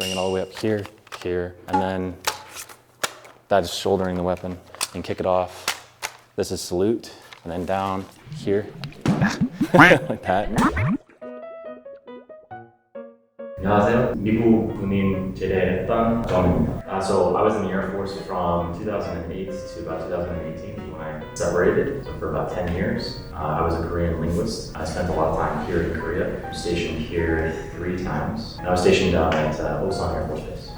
bring it all the way up here, here, and then that is shouldering the weapon and kick it off. This is salute, and then down here, like that. 안녕하세요. 미국 군인 제대했던 정입니다. So I was in the Air Force from 2008 to about 2018 when I separated. So for about 10 years, I was a Korean linguist. I spent a lot of time here in Korea. I was stationed here 3 times. And I was stationed down at Osan Air Force Base.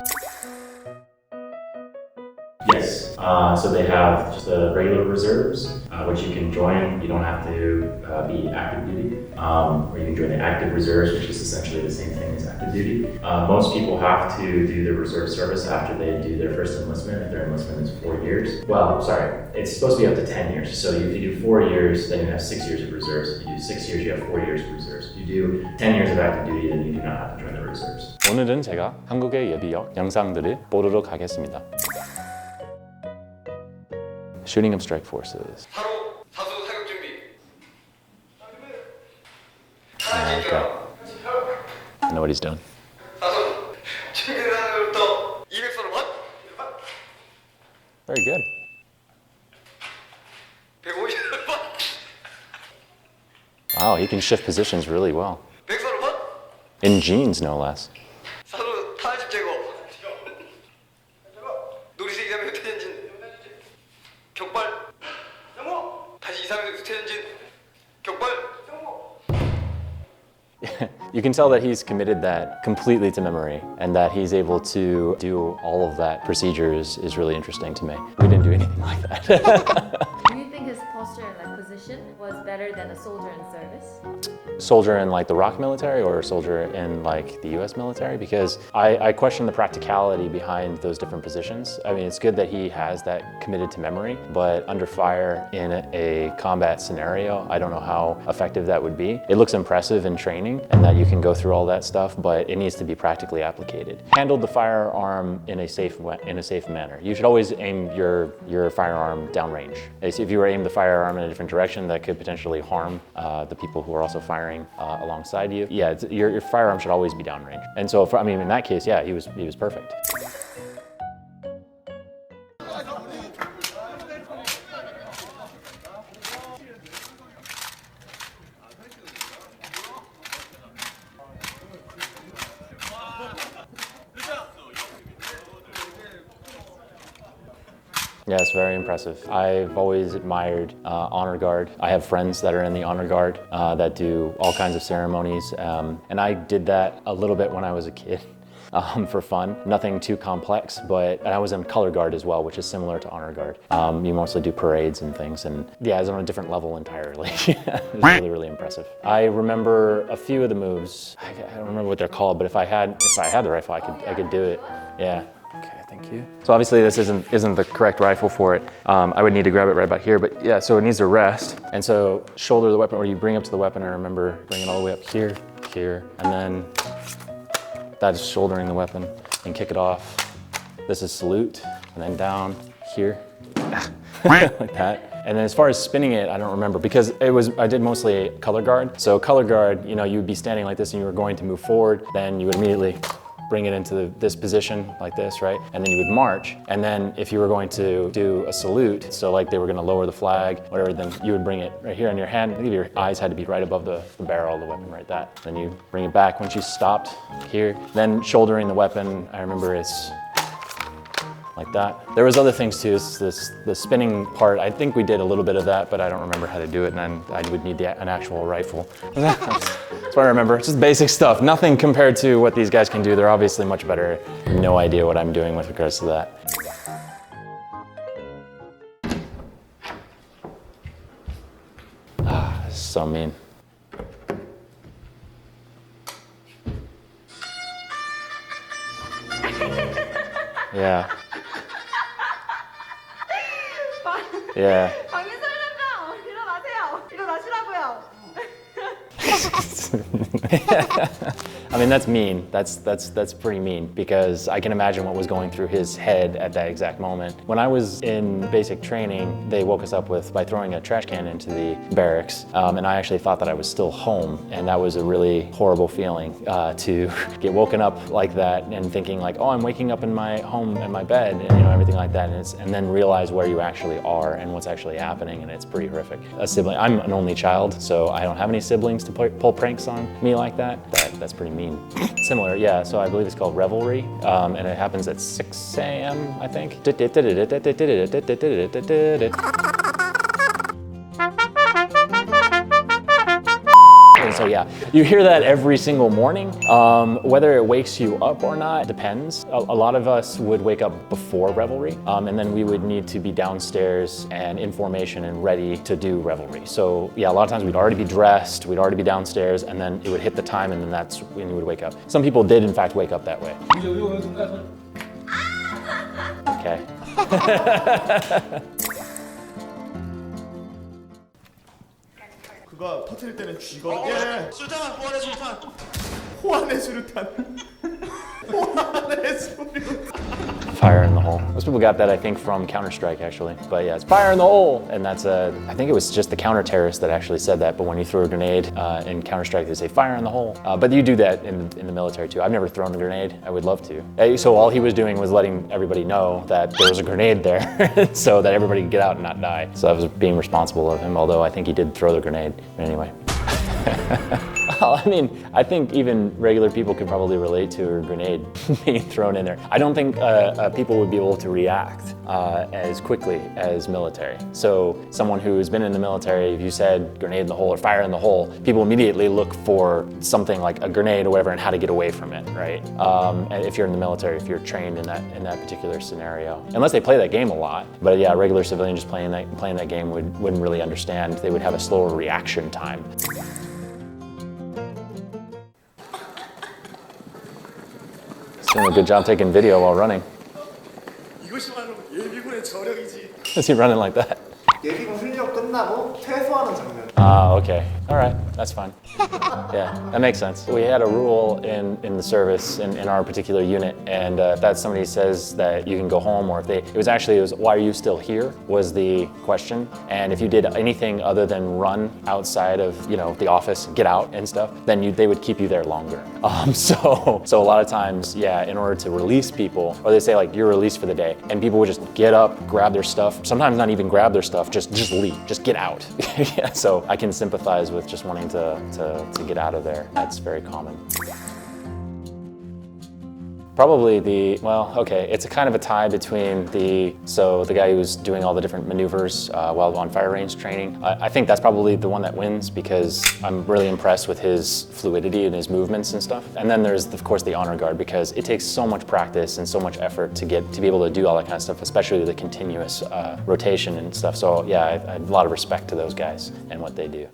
Yes, so they have just the regular reserves, which you can join. You don't have to be active duty, or you can join the active reserves, which is essentially the same thing as active duty. Most people have to do their reserve service after they do their first enlistment, if their enlistment is 4 years. Well, sorry, it's supposed to be up to 10 years. So if you do 4 years, then you have 6 years of reserves. If you do 6 years, you have 4 years of reserves. If you do 10 years of active duty, then you do not have to join the reserves. 오늘은 제가 한국의 예비역 영상들을 보러 가겠습니다. Shooting of strike forces. 바로 사수 사격 준비. Okay. I know what he's doing. 사수 준비단으로부터 200선을 원. Very good. 150선을 원. Wow, he can shift positions really well. 100선을 원. In jeans, no less. 사수 탄식 제거. 놀이색 2, 3회 후퇴 전진. 격발. 다시 2, 3회 후퇴 전진. 격발. You can tell that he's committed that completely to memory, and that he's able to do all of that procedures is really interesting to me. We didn't do anything like that. Do you think his posture and position was better than a soldier in service? Soldier in like the ROC military or soldier in like the US military? Because I question the practicality behind those different positions. I mean, it's good that he has that committed to memory, but under fire in a combat scenario, I don't know how effective that would be. It looks impressive in training and that you can go through all that stuff, but it needs to be practically applicated. Handle the firearm in a safe manner. You should always aim your firearm downrange. If you were to aim the firearm in a different direction, that could potentially harm the people who are also firing alongside you. Yeah, your firearm should always be downrange. And so, I mean, in that case, yeah, he was perfect. Yeah, it's very impressive. I've always admired honor guard. I have friends that are in the honor guard that do all kinds of ceremonies, and I did that a little bit when I was a kid for fun. Nothing too complex, but I was in color guard as well, which is similar to honor guard. You mostly do parades and things, and yeah, it's on a different level entirely. It's really, really impressive. I remember a few of the moves. I don't remember what they're called, but if I had the rifle, I could do it. Yeah. Okay, thank you. So obviously this isn't the correct rifle for it. I would need to grab it right about here, but yeah, so it needs to rest. And so shoulder the weapon, or you bring up to the weapon, I remember bring it all the way up here, here, and then that is shouldering the weapon and kick it off. This is salute, and then down here, like that. And then as far as spinning it, I don't remember because I did mostly color guard. So color guard, you know, you would be standing like this and you were going to move forward, then you would immediately bring it into this position like this, right? And then you would march. And then if you were going to do a salute, so like they were gonna lower the flag, whatever, then you would bring it right here in your hand. I think your eyes had to be right above the barrel of the weapon, right that. Then you bring it back when she stopped here. Then shouldering the weapon, I remember it's like that. There was other things too, the spinning part, I think we did a little bit of that, but I don't remember how to do it, and then I would need an actual rifle. That's what I remember. It's just basic stuff. Nothing compared to what these guys can do. They're obviously much better. No idea what I'm doing with regards to that. This is so mean. Yeah. Yeah. 박민설련병 일어나세요. 일어나시라고요. I mean, that's mean. That's pretty mean because I can imagine what was going through his head at that exact moment. When I was in basic training, they woke us up by throwing a trash can into the barracks, and I actually thought that I was still home, and that was a really horrible feeling to get woken up like that and thinking like, oh, I'm waking up in my home in my bed, and everything like that, and then realize where you actually are and what's actually happening, and it's pretty horrific. A sibling, I'm an only child, so I don't have any siblings to pull pranks on me like that. That's pretty mean. Similar, yeah, so I believe it's called Revelry, and it happens at 6 a.m., I think. So yeah, you hear that every single morning. Whether it wakes you up or not depends. A lot of us would wake up before Revelry, and then we would need to be downstairs and in formation and ready to do Revelry. So yeah, a lot of times we'd already be dressed, we'd already be downstairs, and then it would hit the time, and then that's when you would wake up. Some people did in fact wake up that way. Okay. 그가 터뜨릴 때는 쥐거든. 예. 술탄 호환의 술탄. 호환의 수류탄. 호환의 수류탄. Fire in the hole. Most people got that, I think, from Counter-Strike, actually. But yeah, it's fire in the hole, and that's I think it was just the counter-terrorist that actually said that. But when you throw a grenade in Counter-Strike, they say fire in the hole. But you do that in the military too. I've never thrown a grenade. I would love to. So all he was doing was letting everybody know that there was a grenade there, so that everybody could get out and not die. So I was being responsible of him, although I think he did throw the grenade. But anyway. Well, I mean, I think even regular people could probably relate to a grenade being thrown in there. I don't think people would be able to react as quickly as military. So someone who's been in the military, if you said grenade in the hole or fire in the hole, people immediately look for something like a grenade or whatever and how to get away from it, right? If you're in the military, if you're trained in that particular scenario. Unless they play that game a lot. But yeah, a regular civilian just playing that game wouldn't really understand. They would have a slower reaction time. Doing a good job taking video while running. 이것이야말로 예비군의 저력이지. Is he running like that? 예비군 훈련 끝나고 퇴소하는 장면. Okay. All right. That's fine. Yeah, that makes sense. We had a rule in the service in our particular unit, and if that somebody says that you can go home, or if it was why are you still here was the question, and if you did anything other than run outside of the office, get out and stuff, then they would keep you there longer. So a lot of times, yeah, in order to release people, or they say like you're released for the day, and people would just get up, grab their stuff, sometimes not even grab their stuff, just leave, just get out. Yeah, so I can sympathize with just wanting to get out of there. That's very common. Probably it's a kind of a tie between the guy who's doing all the different maneuvers while on fire range training. I think that's probably the one that wins because I'm really impressed with his fluidity and his movements and stuff. And then there's of course the honor guard because it takes so much practice and so much effort to be able to do all that kind of stuff, especially the continuous rotation and stuff. So yeah, I have a lot of respect to those guys and what they do.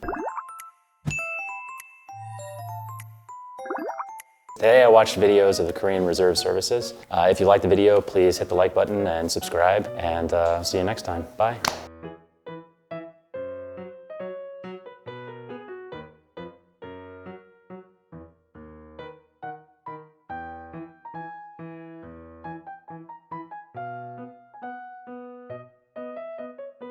Today I watched videos of the Korean Reserve Services. If you liked the video, please hit the like button and subscribe, and see you next time. Bye.